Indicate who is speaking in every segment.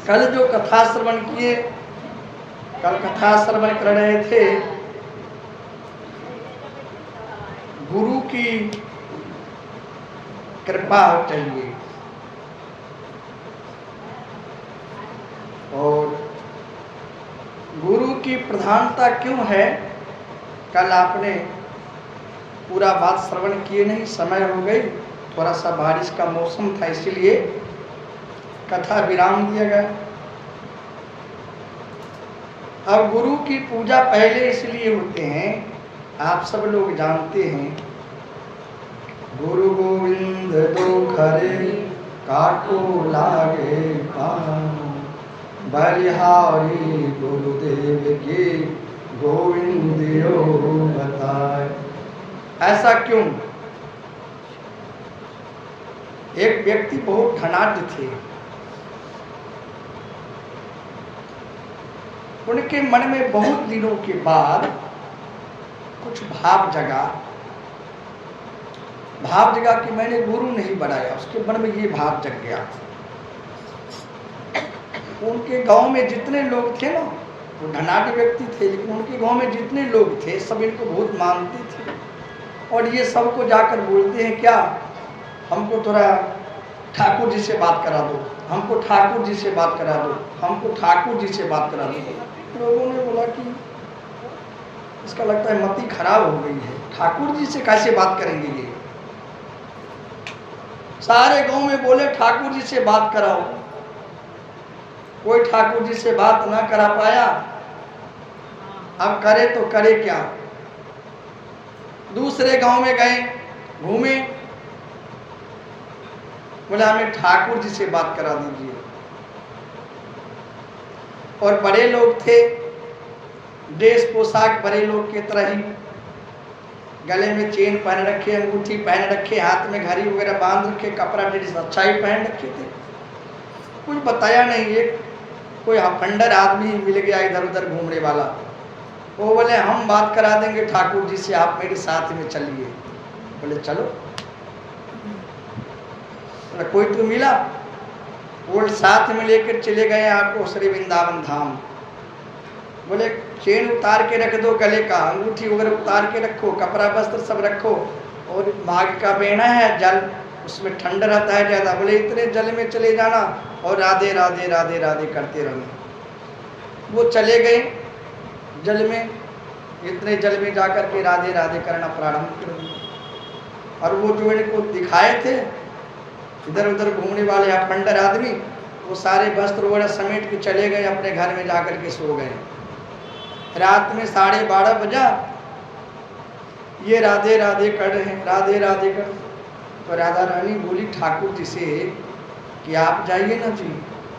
Speaker 1: कल जो कथा श्रवण किए, कल कथा श्रवण कर रहे थे गुरु की कृपा चाहिए और गुरु की प्रधानता क्यों है। कल आपने पूरा बात श्रवण किए नहीं, समय हो गई, थोड़ा सा बारिश का मौसम था इसलिए कथा विराम दिया गया। अब गुरु की पूजा पहले इसलिए होते हैं, आप सब लोग जानते हैं, गुरु गोविंद दो खरे काटो लागे बलिहारी गुरुदेव के गोविंद यो बताए। ऐसा क्यों? एक व्यक्ति बहुत धनाढ्य थे, उनके मन में बहुत दिनों के बाद कुछ भाव जगा कि मैंने गुरु नहीं बनाया। उसके मन में ये भाव जग गया। उनके गांव में जितने लोग थे ना, वो धनाढ्य व्यक्ति थे, लेकिन उनके गांव में जितने लोग थे सब इनको बहुत मानते थे और ये सबको जाकर बोलते हैं, क्या हमको थोड़ा ठाकुर जी से बात करा दो, हमको ठाकुर जी से बात करा दो, हमको ठाकुर जी से बात करा दो। लोगों ने बोला कि इसका लगता है मति खराब हो गई है, ठाकुर जी से कैसे बात करेंगे ये। सारे गांव में बोले ठाकुर जी से बात कराओ, कोई ठाकुर जी से बात ना करा पाया। अब करे तो करे क्या। दूसरे गांव में गए, घूमे, बोले हमें ठाकुर जी से बात करा दीजिए। और बड़े लोग थे, ड्रेस पोशाक बड़े लोग की तरह ही, गले में चेन पहन रखे, अंगूठी पहन रखे, हाथ में घड़ी वगैरह बांध रखे, कपड़ा ड्रेस अच्छा ही पहन रखे थे। कुछ बताया नहीं। एक कोई हफंडर आदमी मिल गया इधर उधर घूमने वाला, वो बोले हम बात करा देंगे ठाकुर जी से, आप मेरे साथ में चलिए। बोले चलो। बोले कोई तो मिला, वो साथ में लेकर चले गए आपको श्री वृंदावन धाम। बोले चेन उतार के रख दो, गले का अंगूठी वगैरह उतार के रखो, कपड़ा वस्त्र सब रखो, और माघ का महीना है, जल उसमें ठंड रहता है ज़्यादा। बोले इतने जल में चले जाना और राधे राधे राधे राधे करते रहना। वो चले गए जल में, इतने जल में जाकर के राधे राधे करना प्रारंभ कर दिया। और वो जो इनको दिखाए थे इधर उधर घूमने वाले अफंडर आदमी, वो सारे वस्त्र वगैरह समेट के चले गए अपने घर में, जाकर के सो गए। रात में 12:30 बजा, ये राधे राधे कर रहे हैं, राधे राधे कर। तो राधा रानी बोली ठाकुर जी से कि आप जाइए ना जी।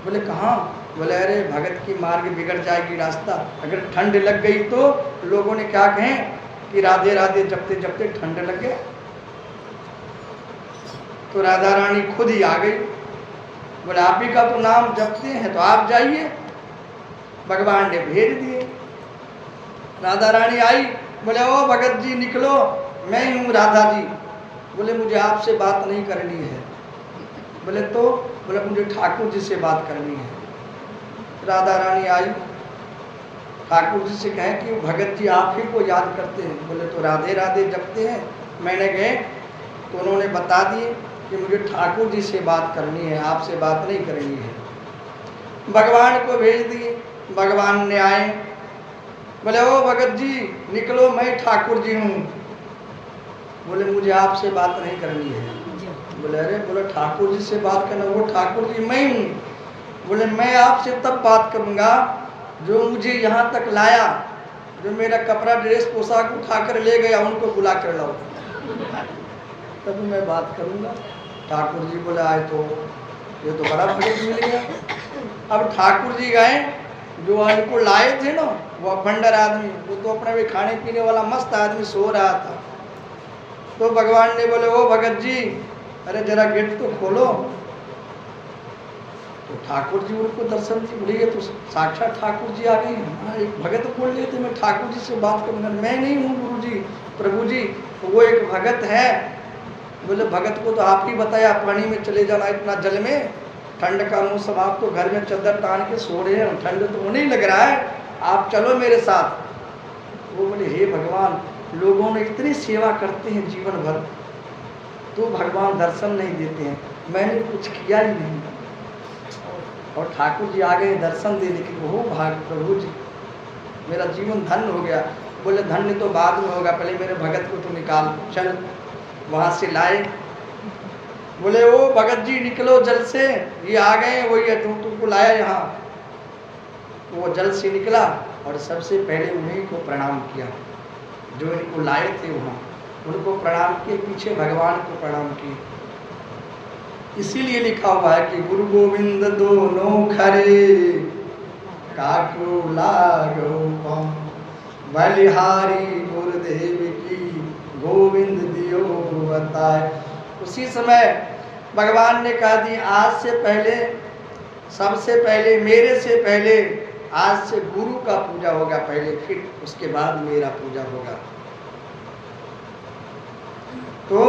Speaker 1: बोले कहाँ? बोले अरे भगत की मार्ग बिगड़ जाएगी रास्ता, अगर ठंड लग गई तो लोगों ने क्या कहें कि राधे राधे जपते जपते ठंड लग गया। तो राधा रानी खुद ही आ गई। बोले आप ही का तो नाम जपते हैं, तो आप जाइए। भगवान ने भेज दिए। राधा रानी आई, बोले ओ भगत जी निकलो, मैं ही हूँ राधा जी। बोले मुझे आपसे बात नहीं करनी है। बोले तो? बोले मुझे ठाकुर जी से बात करनी है। राधा रानी आई, ठाकुर जी से कहें कि भगत जी आप ही को याद करते हैं। बोले तो राधे राधे जपते हैं। मैंने गए तो उन्होंने बता दिए कि मुझे ठाकुर जी से बात करनी है, आपसे बात नहीं करनी है। भगवान को भेज दिए। भगवान ने आए, बोले ओ भगत जी निकलो, मैं ठाकुर जी हूँ। बोले मुझे आपसे बात नहीं करनी है। बोले अरे, बोले ठाकुर जी से बात करना, वो ठाकुर जी मैं हूँ। बोले मैं आपसे तब बात करूँगा जो मुझे यहाँ तक लाया, जो मेरा कपड़ा ड्रेस पोशाक उठा कर ले गया, उनको बुला कर लाओ, तब मैं बात करूँगा। ठाकुर जी बोले आए तो ये तो बड़ा भगत मिल गया। अब ठाकुर जी गए, जो उनको लाए थे ना वो अफंडर आदमी, वो तो अपने भी खाने पीने वाला मस्त आदमी सो रहा था। तो भगवान ने बोले ओ भगत जी अरे जरा गेट तो खोलो। तो ठाकुर जी उनको दर्शन दी। बोले ये तो साक्षात ठाकुर जी आ गई हैं। एक भगत बोल रहे थे मैं ठाकुर जी से बात करूँगा। मैं नहीं हूँ गुरु जी, प्रभु जी, वो एक भगत है। बोले भगत को तो आप ही बताया पानी में चले जाना इतना जल में, ठंड का मौसम, आप तो घर में चादर तान के सो रहे हैं, ठंड तो उन्हें लग रहा है, आप चलो मेरे साथ। वो बोले हे भगवान, लोगों ने इतनी सेवा करते हैं जीवन भर, तो भगवान दर्शन नहीं देते हैं, मैंने कुछ किया ही नहीं। और ठाकुर जी आ गए दर्शन दे दे कि हो भाग प्रभु जी, मेरा जीवन धन्य हो गया। बोले धन्य तो बाद में होगा, पहले मेरे भगत को तो निकाल, चल। वहाँ से लाए, बोले ओ भगत जी निकलो जल से, ये आ गए, वही है तुमको लाया यहाँ। वो जल से निकला और सबसे पहले उन्हीं को प्रणाम किया, जो इनको लाए थे वहाँ उनको प्रणाम किए, पीछे भगवान को प्रणाम किए। इसीलिए लिखा हुआ है कि गुरु गोविंद दोनों खरे, काको लागो पाँव, बलिहारी गुरुदेव की गोविंद दियो बताए। उसी समय भगवान ने कहा दी आज से पहले, सबसे पहले, मेरे से पहले आज से गुरु का पूजा होगा पहले, फिर उसके बाद मेरा पूजा होगा। तो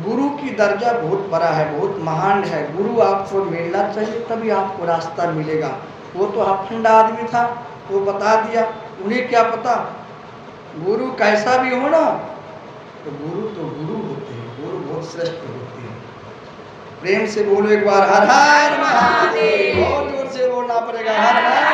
Speaker 1: गुरु की दर्जा बहुत बड़ा है, बहुत महान है। गुरु आपको मिलना चाहिए तभी आपको रास्ता मिलेगा। वो तो अखंड आदमी था, वो बता दिया, उन्हें क्या पता। गुरु कैसा भी हो ना, तो गुरु होते हैं, गुरु बहुत श्रेष्ठ होते हैं। प्रेम से बोलो एक बार हर हर महादेव, बहुत जोर से बोलना पड़ेगा हर हर